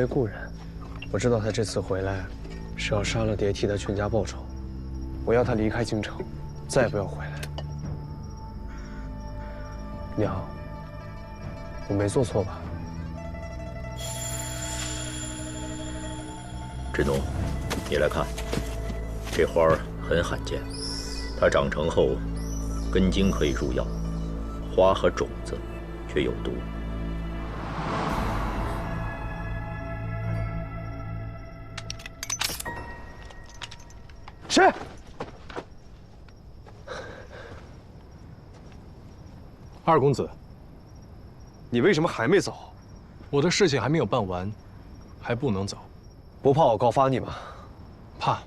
位故人，我知道他这次回来是要杀了蝶替他全家报仇。我要他离开京城，再也不要回来。娘，我没做错吧？志农，你来看，这花儿很罕见，它长成后，根茎可以入药，花和种子却有毒。 谁？二公子，你为什么还没走？我的事情还没有办完，还不能走。不怕我告发你吗？怕。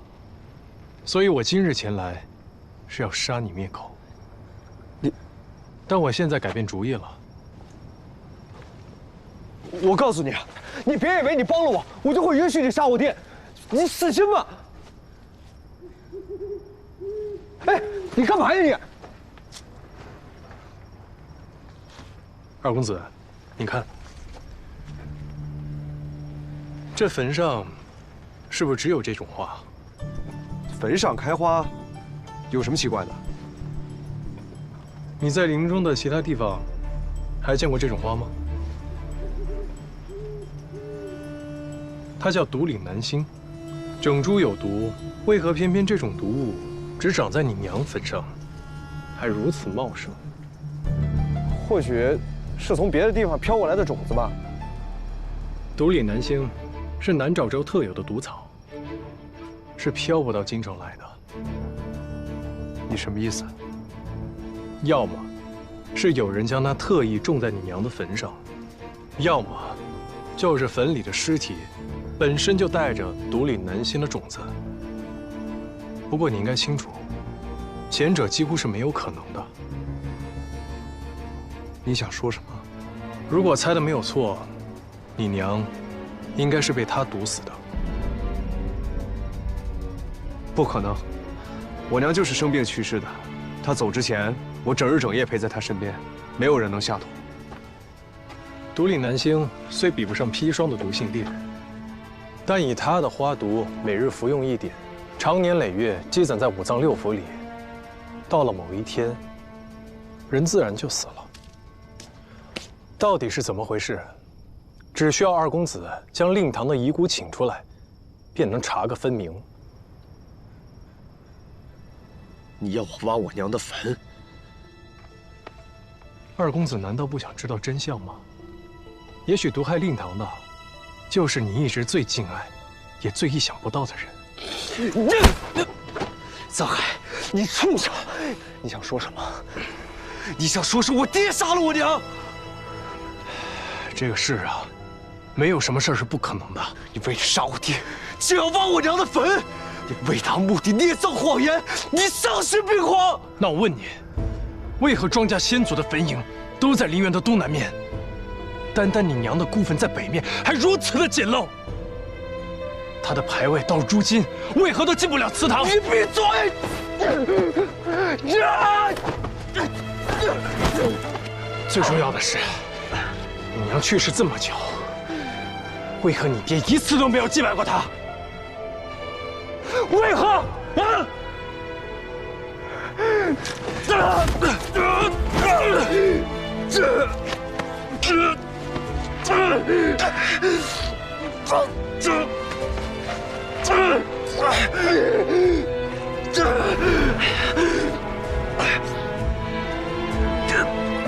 所以我今日前来，是要杀你灭口。但我现在改变主意了。我告诉你，你别以为你帮了我，我就会允许你杀我爹。你死心吧！ 哎，你干嘛呀你？二公子，你看，这坟上是不是只有这种花？坟上开花，有什么奇怪的？你在林中的其他地方还见过这种花吗？它叫独岭南星，整株有毒，为何偏偏这种毒物？ 只长在你娘坟上，还如此茂盛。或许是从别的地方飘过来的种子吧。独岭南星是南诏州特有的毒草，是飘不到京城来的。你什么意思？要么是有人将它特意种在你娘的坟上，要么就是坟里的尸体本身就带着独岭南星的种子。 不过你应该清楚，前者几乎是没有可能的。你想说什么？如果猜的没有错，你娘应该是被他毒死的。不可能，我娘就是生病去世的。她走之前，我整日整夜陪在她身边，没有人能下毒。独岭南星虽比不上砒霜的毒性烈，但以它的花毒，每日服用一点。 常年累月积攒在五脏六腑里，到了某一天，人自然就死了。到底是怎么回事？只需要二公子将令堂的遗骨请出来，便能查个分明。你要我挖我娘的坟？二公子难道不想知道真相吗？也许毒害令堂的，就是你一直最敬爱，也最意想不到的人。 藏海，你畜生！你想说什么？你想说是我爹杀了我娘？这个事啊，没有什么事儿是不可能的。你为了杀我爹，就要挖我娘的坟，你为达目的捏造谎言，你丧心病狂！那我问你，为何庄家先祖的坟茔都在陵园的东南面，单单你娘的孤坟在北面，还如此的简陋？ 他的牌位到如今为何都进不了祠堂？你闭嘴！最重要的是，你娘去世这么久，为何你爹一次都没有祭拜过她？为何？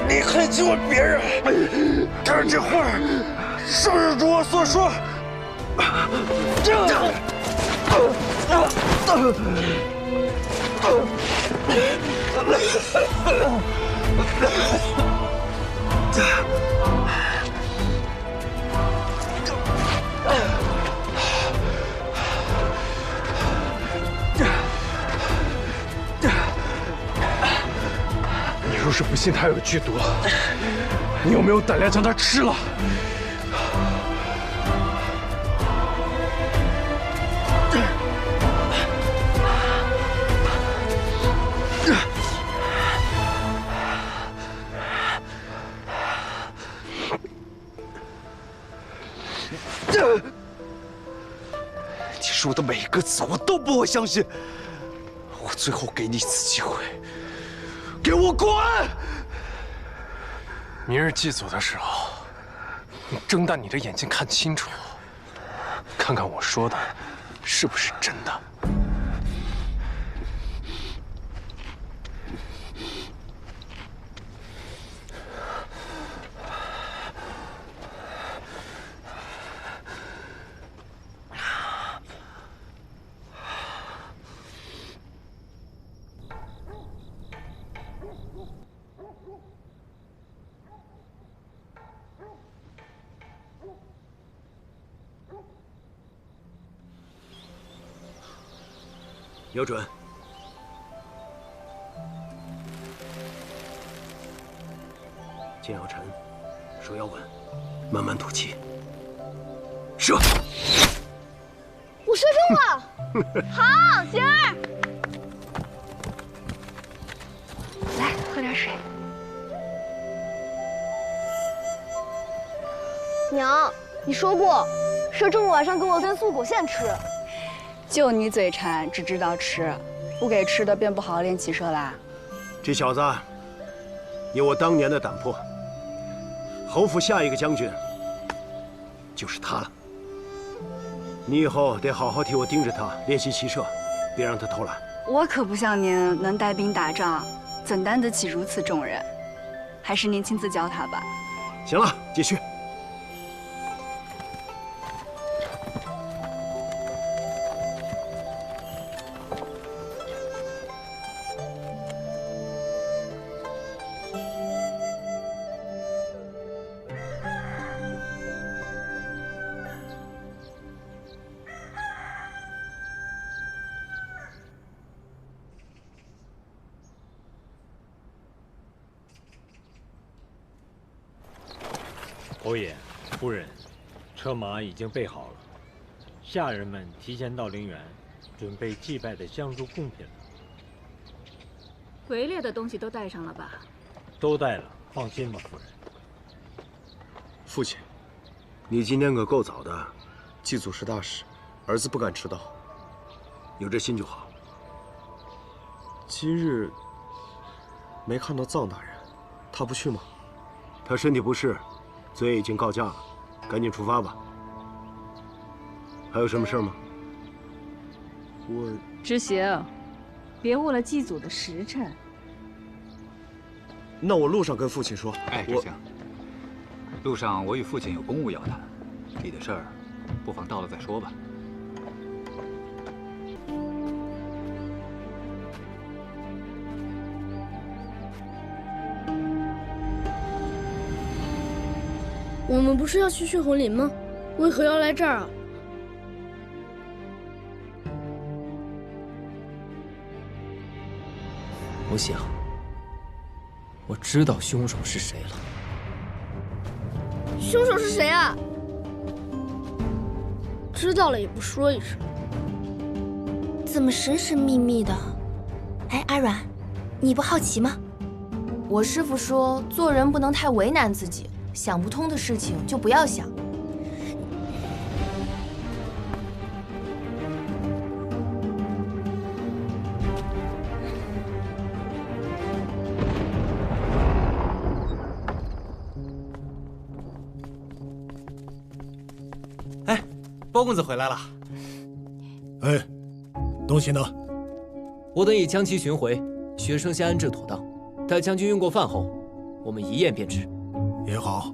你还去问别人？看这画儿，是不是如我所说？你若是不信他有剧毒，你有没有胆量将它吃了？说的每一个字我都不会相信。我最后给你一次机会，给我滚！明日祭祖的时候，你睁大你的眼睛看清楚，看看我说的是不是真的。瞄准！剑要沉，手要稳，慢慢吐气。射！我射中了！好，星儿，来喝点水。娘，你说过，射中了晚上给我分素果馅吃。就你嘴馋，只知道吃，不给吃的便不好好练骑射啦。这小子有我当年的胆魄，侯府下一个将军就是他了。你以后得好好替我盯着他练习骑射，别让他偷懒。我可不像您能带兵打仗，怎担得起如此重任？还是您亲自教他吧。行了，继续。侯爷、夫人，车马已经备好了，下人们提前到陵园，准备祭拜的香烛贡品了。围猎的东西都带上了吧？都带了，放心吧，夫人。父亲，你今天可够早的，祭祖是大事，儿子不敢迟到。有这心就好。今日没看到臧大人，他不去吗？他身体不适。嘴已经告假了，赶紧出发吧。还有什么事吗？我知行，别误了祭祖的时辰。那我路上跟父亲说。哎，知行，路上我与父亲有公务要谈，你的事儿，不妨到了再说吧。我们不是要去血魂林吗？为何要来这儿啊？我想，我知道凶手是谁了。凶手是谁啊？知道了也不说一声，怎么神神秘秘的？哎，阿软，你不好奇吗？我师父说，做人不能太为难自己。想不通的事情就不要想。哎，包公子回来了。哎，东西呢？我等已将其寻回，学生先安置妥当。待将军用过饭后，我们一验便知。也好。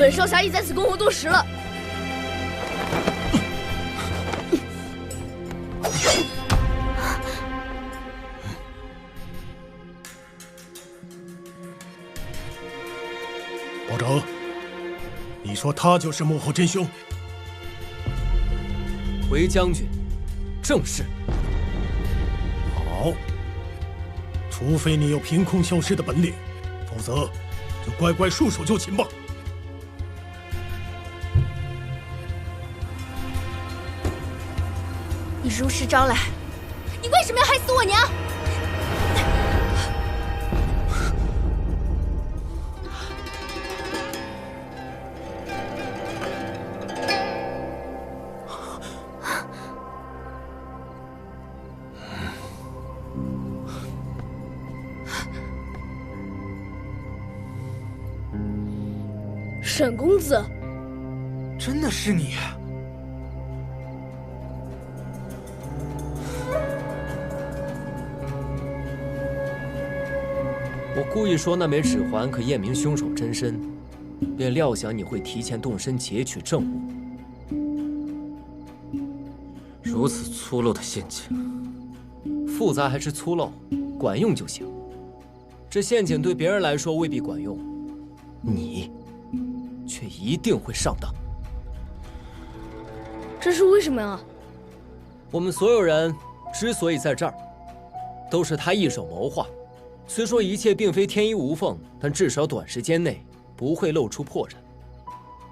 本少侠已在此共活多时了。包拯，你说他就是幕后真凶？回将军，正是。好，除非你有凭空消失的本领，否则就乖乖束手就擒吧。你如实招来，你为什么要害死我娘？沈公子，真的是你！我故意说那枚指环可验明凶手真身，便料想你会提前动身劫取证物。如此粗陋的陷阱，复杂还是粗陋，管用就行。这陷阱对别人来说未必管用，你却一定会上当。这是为什么呀？我们所有人之所以在这儿，都是他一手谋划。虽说一切并非天衣无缝，但至少短时间内不会露出破绽。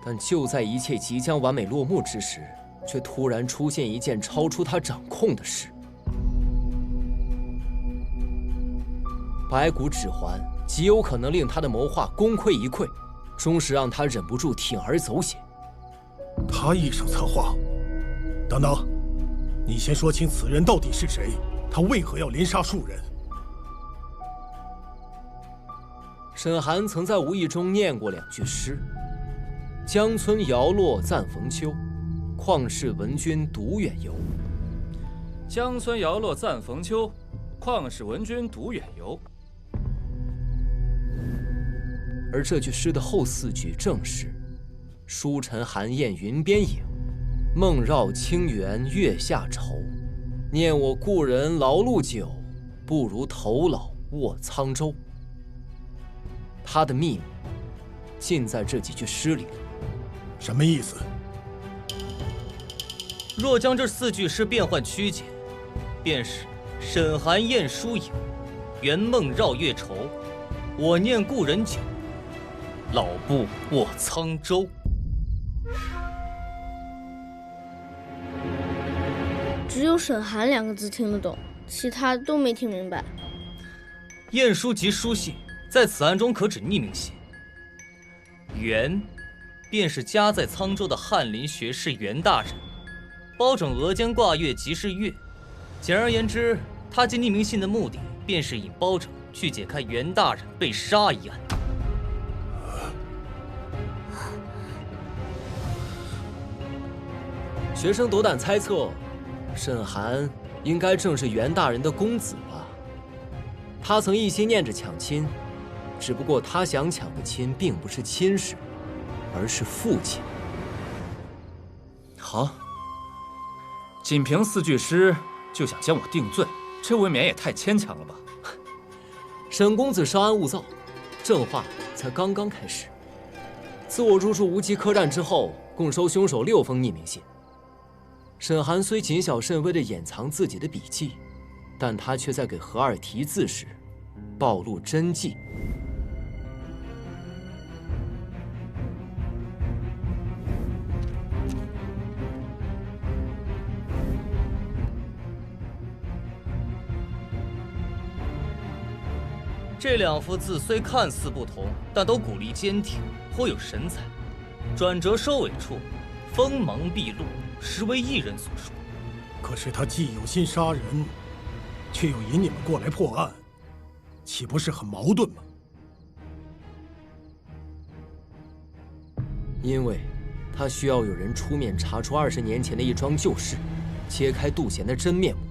但就在一切即将完美落幕之时，却突然出现一件超出他掌控的事。白骨指环极有可能令他的谋划功亏一篑，终是让他忍不住铤而走险。他一手策划？等等，你先说清此人到底是谁？他为何要连杀数人？沈寒曾在无意中念过2句诗：“江村摇落赞逢秋，旷世闻君独远游。”江村摇落赞逢秋，旷世闻君独远游。而这句诗的后4句正是：“书尘寒雁云边影，梦绕清源月下愁。念我故人劳碌久，不如头老卧沧州。”他的秘密尽在这几句诗里。什么意思？若将这4句诗变换曲解，便是沈寒雁疏影，圆梦绕月愁。我念故人久，老步卧沧州。只有沈寒2个字听得懂，其他都没听明白。雁书及书信，在此案中可指匿名信。袁，便是家在沧州的翰林学士袁大人。包拯额间挂月即是月。简而言之，他寄匿名信的目的，便是引包拯去解开袁大人被杀一案。学生斗胆猜测，沈寒应该正是袁大人的公子吧？他曾一心念着抢亲，只不过他想抢的亲并不是亲事，而是父亲。好，仅凭4句诗就想将我定罪，这未免也太牵强了吧？沈公子稍安勿躁，正话才刚刚开始。自我入住无极客栈之后，共收凶手6封匿名信。沈寒虽谨小慎微地掩藏自己的笔迹，但他却在给何二题字时暴露真迹。这2幅字虽看似不同，但都骨力坚挺，颇有神采。转折收尾处，锋芒毕露，实为一人所述。可是他既有心杀人，却又引你们过来破案，岂不是很矛盾吗？因为他需要有人出面查出20年前的一桩旧事，揭开杜贤的真面目，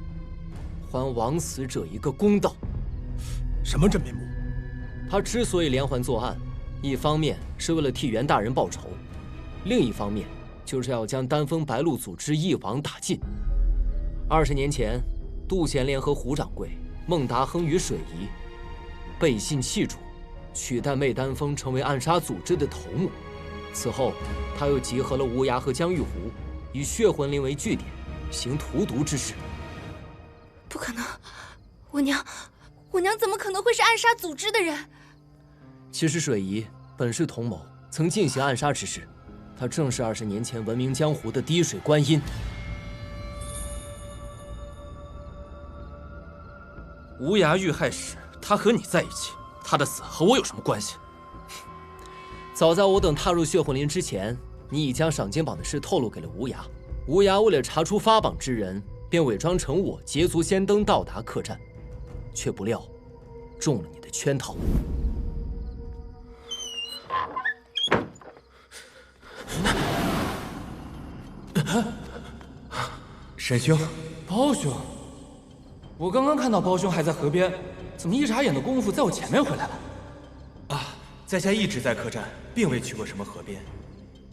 还枉死者一个公道。什么真面目？他之所以连环作案，一方面是为了替袁大人报仇，另一方面就是要将丹峰白鹿组织一网打尽。20年前，杜贤联合胡掌柜、孟达亨与水仪，背信弃主，取代媚丹峰成为暗杀组织的头目。此后，他又集合了无涯和江玉湖，以血魂林为据点，行荼毒之事。不可能，我娘怎么可能会是暗杀组织的人？其实水仪本是同谋，曾进行暗杀之事。她正是20年前闻名江湖的滴水观音。无涯遇害时，他和你在一起，他的死和我有什么关系？早在我等踏入血魂林之前，你已将赏金榜的事透露给了无涯。无涯为了查出发榜之人，便伪装成我，捷足先登到达客栈，却不料中了你的圈套。沈兄，包兄，我刚刚看到包兄还在河边，怎么一眨眼的功夫在我前面回来了？啊，在下一直在客栈，并未去过什么河边。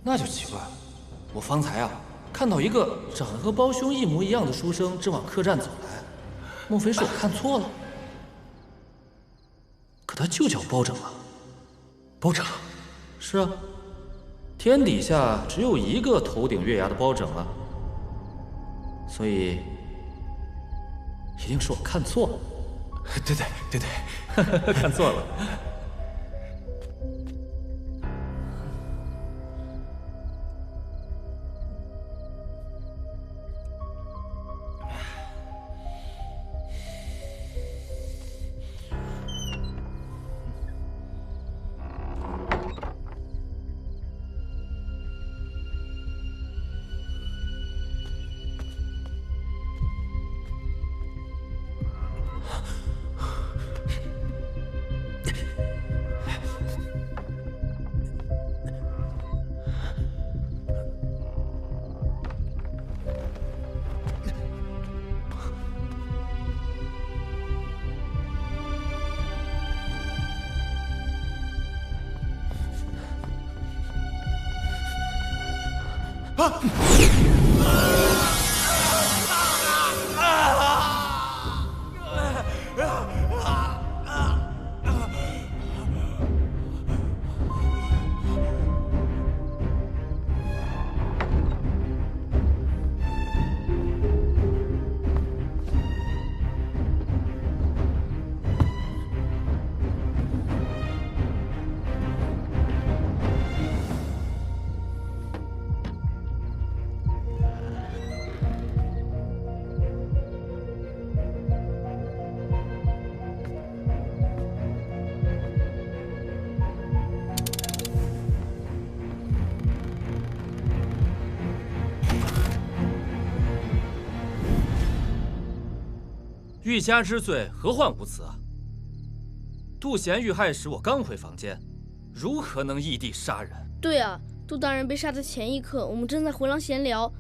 那就奇怪了，我方才看到一个长得和包兄一模一样的书生正往客栈走来，莫非是我看错了？可他就叫包拯啊！包拯？是啊，天底下只有一个头顶月牙的包拯啊，所以一定是我看错了。对，看错了。欲加之罪，何患无辞啊！杜贤遇害时，我刚回房间，如何能异地杀人？对啊，杜大人被杀的前一刻，我们正在回廊闲聊，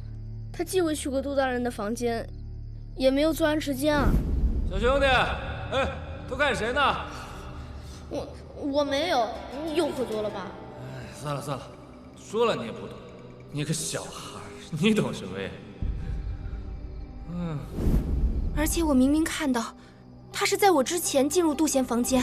他既未去过杜大人的房间，也没有作案时间啊。小兄弟，哎，都看谁呢？我没有，你又喝多了吧？算了，说了你也不懂，你个小孩，你懂什么呀？而且我明明看到，他是在我之前进入杜贤房间。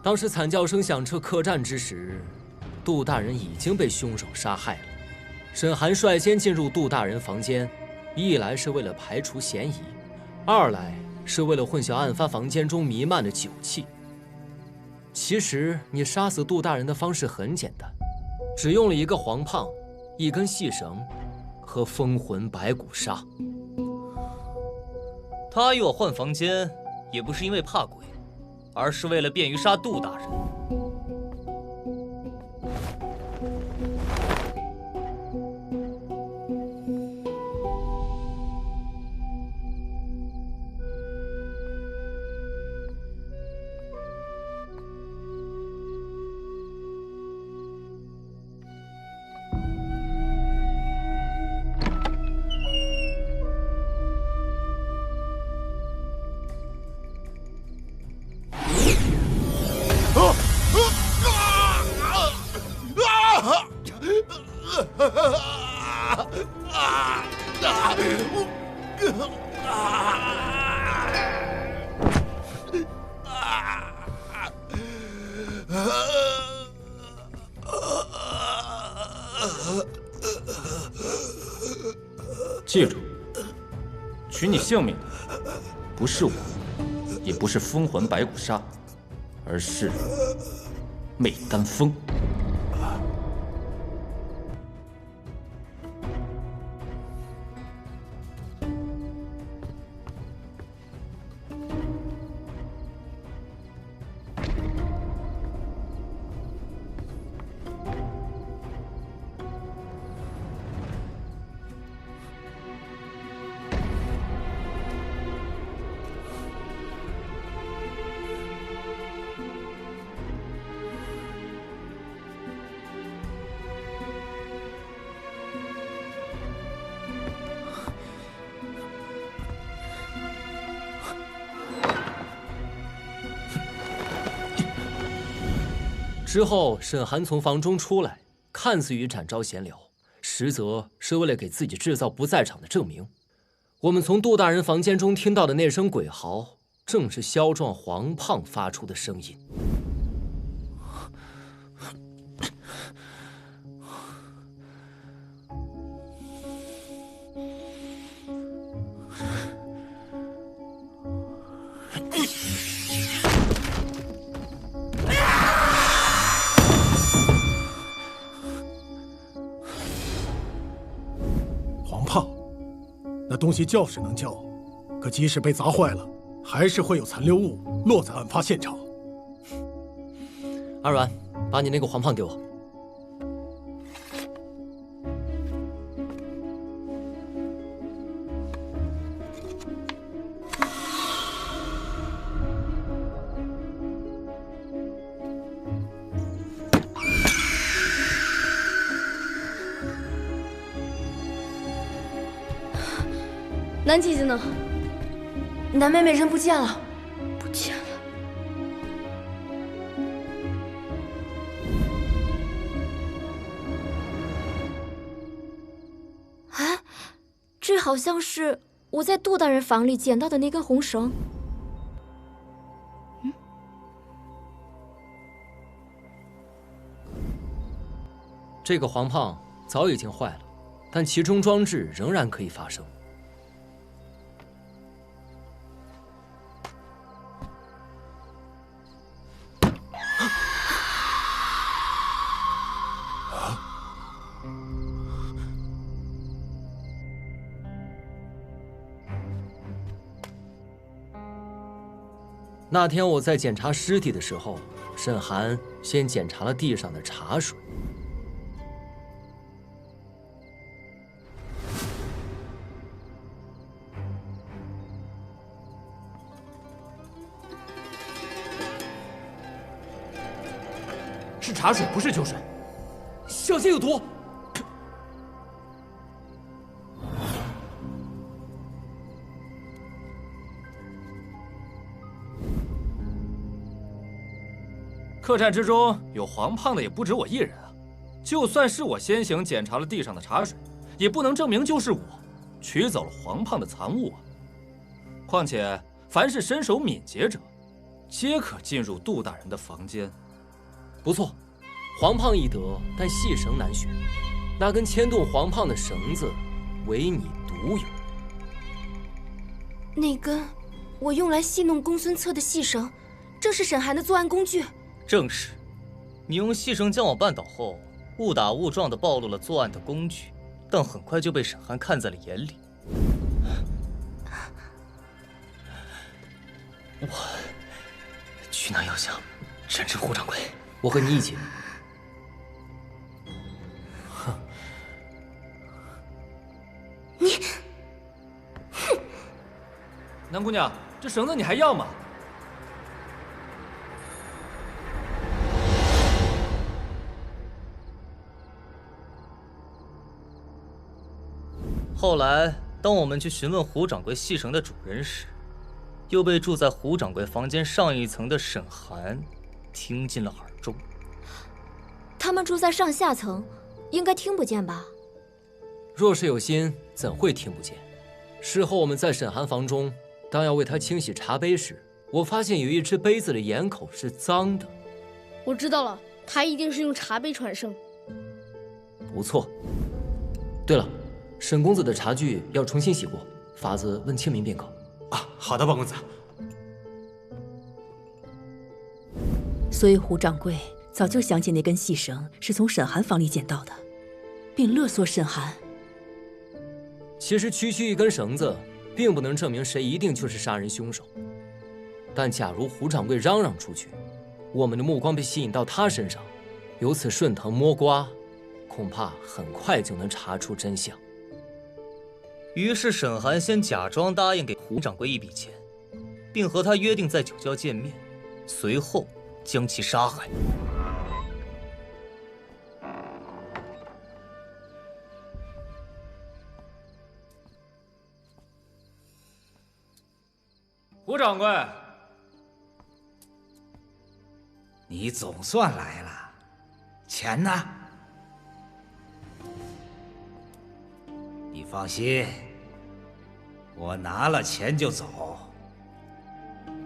当时惨叫声响彻客栈之时，杜大人已经被凶手杀害了。沈寒率先进入杜大人房间，一来是为了排除嫌疑，二来是为了混淆案发房间中弥漫的酒气。其实你杀死杜大人的方式很简单，只用了一个黄胖、一根细绳和封魂白骨砂。他要换房间，也不是因为怕鬼，而是为了便于杀杜大人。记住，取你性命的不是我，也不是风魂白骨沙，而是媚丹峰。之后，沈寒从房中出来，看似与展昭闲聊，实则是为了给自己制造不在场的证明。我们从杜大人房间中听到的那声鬼嚎，正是萧壮黄胖发出的声音。那东西叫是能叫，可即使被砸坏了，还是会有残留物落在案发现场。阿软，把你那个黄胖给我。南姐姐呢？南妹妹人不见了，不见了。哎，这好像是我在杜大人房里捡到的那根红绳。这个黄胖早已经坏了，但其中装置仍然可以发声。那天我在检查尸体的时候，沈寒先检查了地上的茶水。是茶水，不是酒水，小心有毒！客栈之中有黄胖的也不止我一人啊！就算是我先行检查了地上的茶水，也不能证明就是我取走了黄胖的残物啊！况且，凡是身手敏捷者，皆可进入杜大人的房间。不错，黄胖易得，但细绳难寻。那根牵动黄胖的绳子，唯你独有。那根我用来戏弄公孙策的细绳，正是沈寒的作案工具。正是，你用细绳将我绊倒后，误打误撞地暴露了作案的工具，但很快就被沈寒看在了眼里。我去拿药箱，斩治胡掌柜。我和你一起。你，南姑娘，这绳子你还要吗？后来，当我们去询问胡掌柜细绳的主人时，又被住在胡掌柜房间上一层的沈寒听进了耳中。他们住在上下层，应该听不见吧？若是有心，怎会听不见？事后我们在沈寒房中，当要为他清洗茶杯时，我发现有一只杯子的眼口是脏的。我知道了，他一定是用茶杯传声。不错。对了，沈公子的茶具要重新洗过，法子问清明便可。啊，好的，包公子。所以胡掌柜早就想起那根细绳是从沈寒房里捡到的，并勒索沈寒。其实区区一根绳子，并不能证明谁一定就是杀人凶手。但假如胡掌柜嚷嚷出去，我们的目光被吸引到他身上，由此顺藤摸瓜，恐怕很快就能查出真相。于是沈寒先假装答应给胡掌柜一笔钱，并和他约定在酒窖见面，随后将其杀害。胡掌柜，你总算来了，钱呢？你放心，我拿了钱就走，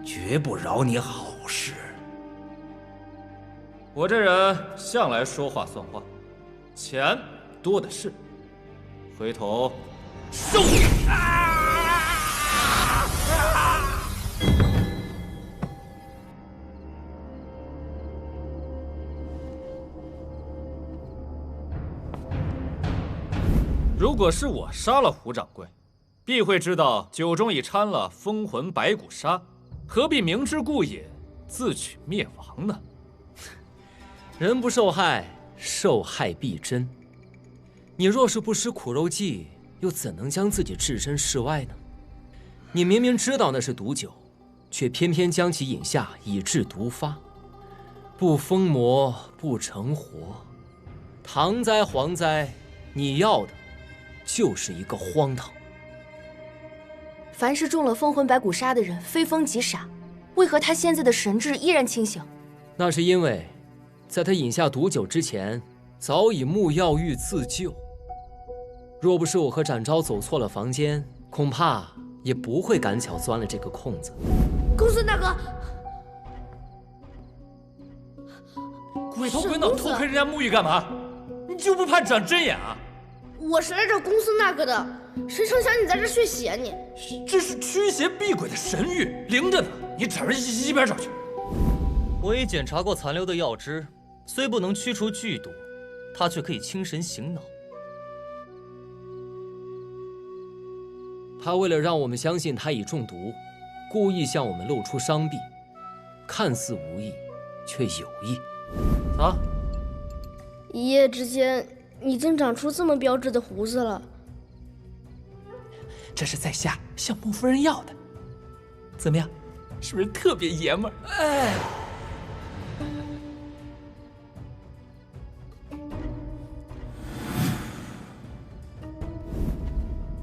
绝不饶你好事。我这人向来说话算话，钱多的是，回头收你！如果是我杀了胡掌柜，必会知道酒中已掺了风魂白骨砂，何必明知故也，自取灭亡呢？人不受害，受害必真。你若是不施苦肉计，又怎能将自己置身事外呢？你明明知道那是毒酒，却偏偏将其饮下，以致毒发。不疯魔不成活，唐哉皇哉，你要的就是一个荒唐。凡是中了风魂白骨砂的人，非疯即傻，为何他现在的神智依然清醒？那是因为，在他饮下毒酒之前，早已木药欲自救。若不是我和展昭走错了房间，恐怕也不会赶巧钻了这个空子。公孙大哥，鬼头鬼脑偷窥人家沐浴干嘛？你就不怕长针眼啊？我是来找公孙大哥的，谁成想你在这血洗啊你！这是驱邪避鬼的神玉，灵着呢，你找人一边找去。我已检查过残留的药汁，虽不能驱除剧毒，它却可以清神醒脑。他为了让我们相信他已中毒，故意向我们露出伤臂，看似无意，却有意。啊！一夜之间，已经长出这么标致的胡子了。这是在下向穆夫人要的，怎么样？是不是特别爷们儿？哎。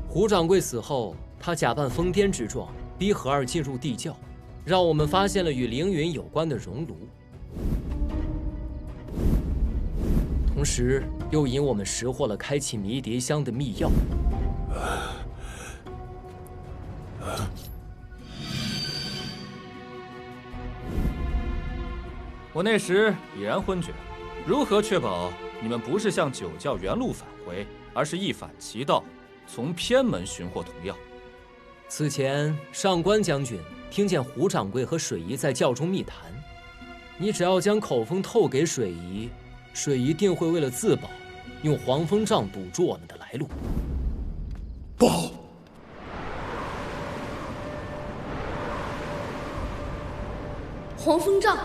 胡掌柜死后，他假扮疯癫之状，逼何二进入地窖，让我们发现了与凌云有关的熔炉，同时又引我们识获了开启迷迭香的秘药。我那时已然昏厥，如何确保你们不是向酒窖原路返回，而是一反其道，从偏门寻获毒药？此前上官将军听见胡掌柜和水姨在窖中密谈，你只要将口风透给水姨，水姨定会为了自保，用黄风杖堵住我们的来路。不好！黄风杖。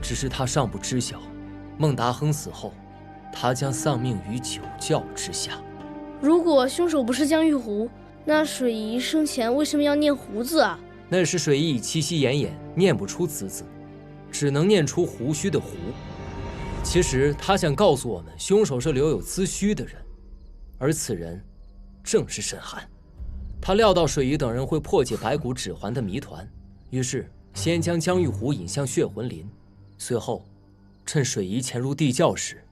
只是他尚不知晓，孟达亨死后，他将丧命于酒窖之下。如果凶手不是江玉湖，那水姨生前为什么要念胡字啊？那时水姨已七夕奄奄，念不出子字，只能念出胡须的胡。其实他想告诉我们，凶手是留有髭须的人，而此人正是沈寒。他料到水姨等人会破解白骨指环的谜团，于是先将江玉湖引向血魂林。随后，趁水姨潜入地窖时，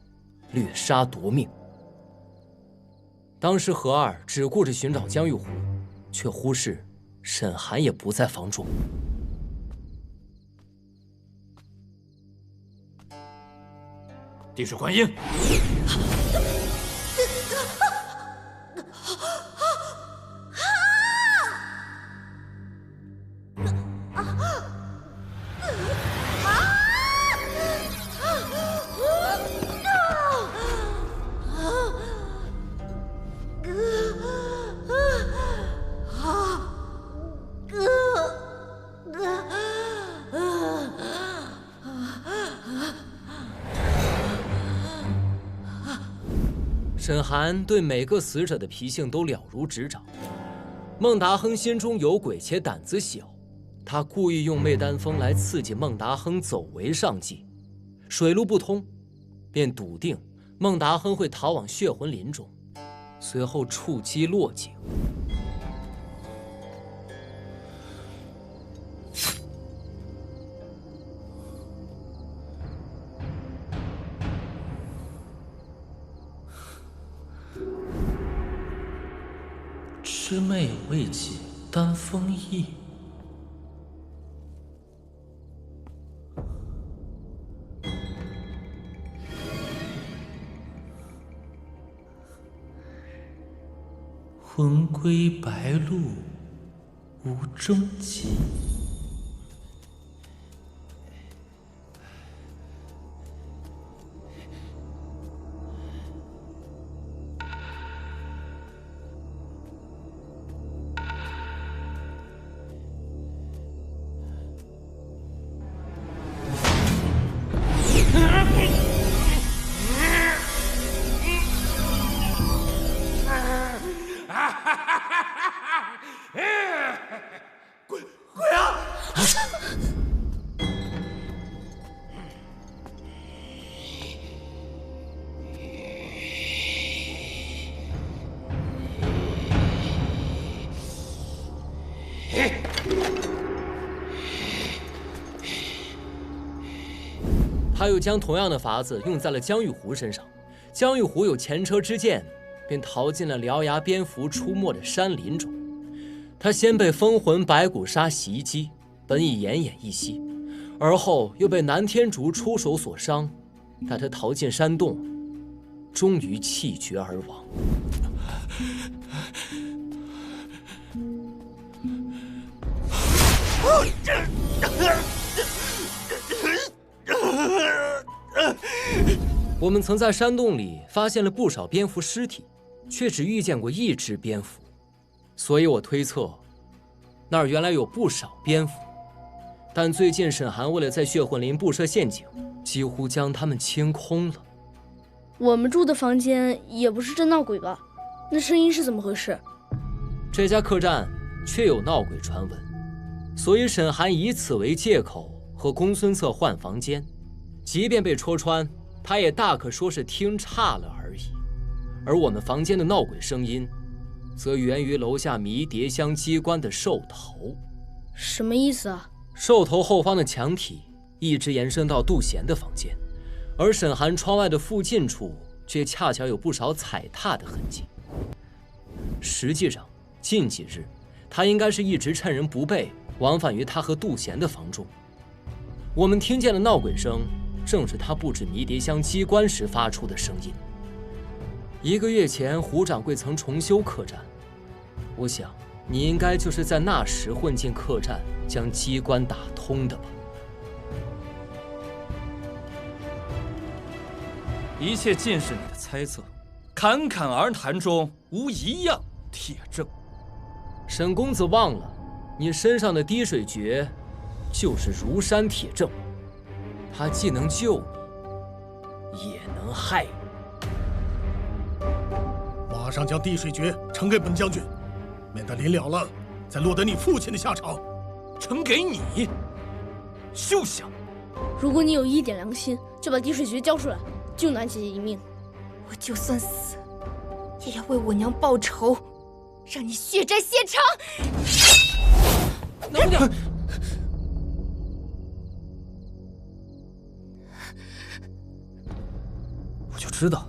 掠杀夺命。当时何二只顾着寻找江玉湖，却忽视沈寒也不在房中。滴水观音。沈寒对每个死者的脾性都了如指掌。孟达亨心中有鬼且胆子小，他故意用媚丹峰来刺激孟达亨走为上计，水路不通，便笃定孟达亨会逃往血魂林中，随后触击落井。魑魅未解，丹峰意。魂归白鹿，无终极。他又将同样的法子用在了江玉湖身上。江玉湖有前车之鉴，便逃进了獠牙蝙蝠出没的山林中。他先被风魂白骨鲨袭击，本已奄奄一息，而后又被南天竺出手所伤。待他逃进山洞，终于气绝而亡。我们曾在山洞里发现了不少蝙蝠尸体，却只遇见过一只蝙蝠，所以我推测，那儿原来有不少蝙蝠。但最近沈寒为了在血魂林布设陷阱，几乎将它们清空了。我们住的房间也不是真闹鬼吧？那声音是怎么回事？这家客栈确有闹鬼传闻，所以沈寒以此为借口和公孙策换房间。即便被戳穿，他也大可说是听差了而已。而我们房间的闹鬼声音，则源于楼下迷迭香机关的兽头。什么意思啊？兽头后方的墙体一直延伸到杜贤的房间，而沈寒窗外的附近处却恰巧有不少踩踏的痕迹。实际上，近几日他应该是一直趁人不备，往返于他和杜贤的房中。我们听见的闹鬼声，正是他布置迷迭香机关时发出的声音。1个月前，胡掌柜曾重修客栈，我想你应该就是在那时混进客栈，将机关打通的吧？一切尽是你的猜测，侃侃而谈中无一样铁证。沈公子忘了，你身上的滴水诀就是如山铁证，它既能救你，也能害你。马上将滴水诀呈给本将军，免得临了了再落得你父亲的下场。呈给你？休想！如果你有一点良心，就把滴水诀交出来，救南姐姐一命。我就算死，也要为我娘报仇，让你血债血偿。能点！我就知道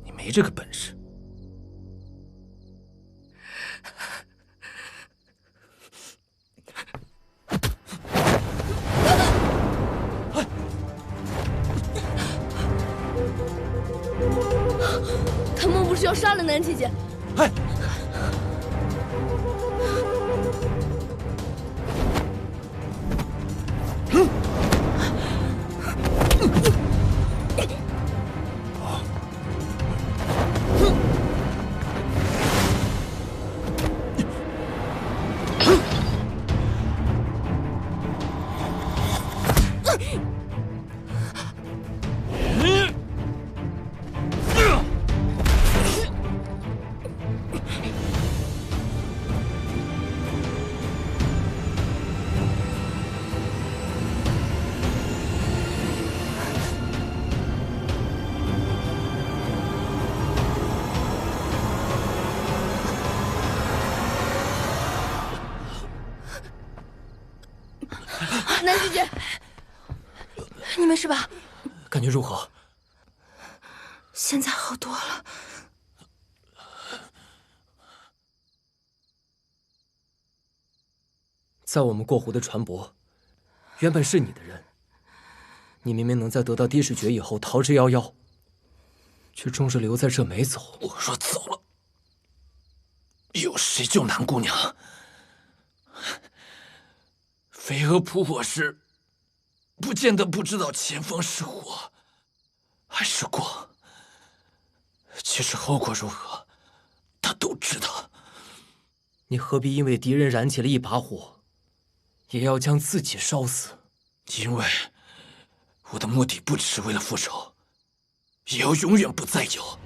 你没这个本事。他们不是要杀了南姐姐？哎！南姐姐，你没事吧？感觉如何？现在好多了。在我们过湖的船舶，原本是你的人。你明明能在得到滴水诀以后逃之夭夭，却终是留在这没走。我若走了，有谁救南姑娘？飞蛾扑火时，不见得不知道前方是火还是光。其实后果如何，他都知道。你何必因为敌人燃起了一把火，也要将自己烧死？因为我的目的不只是为了复仇，也要永远不再有。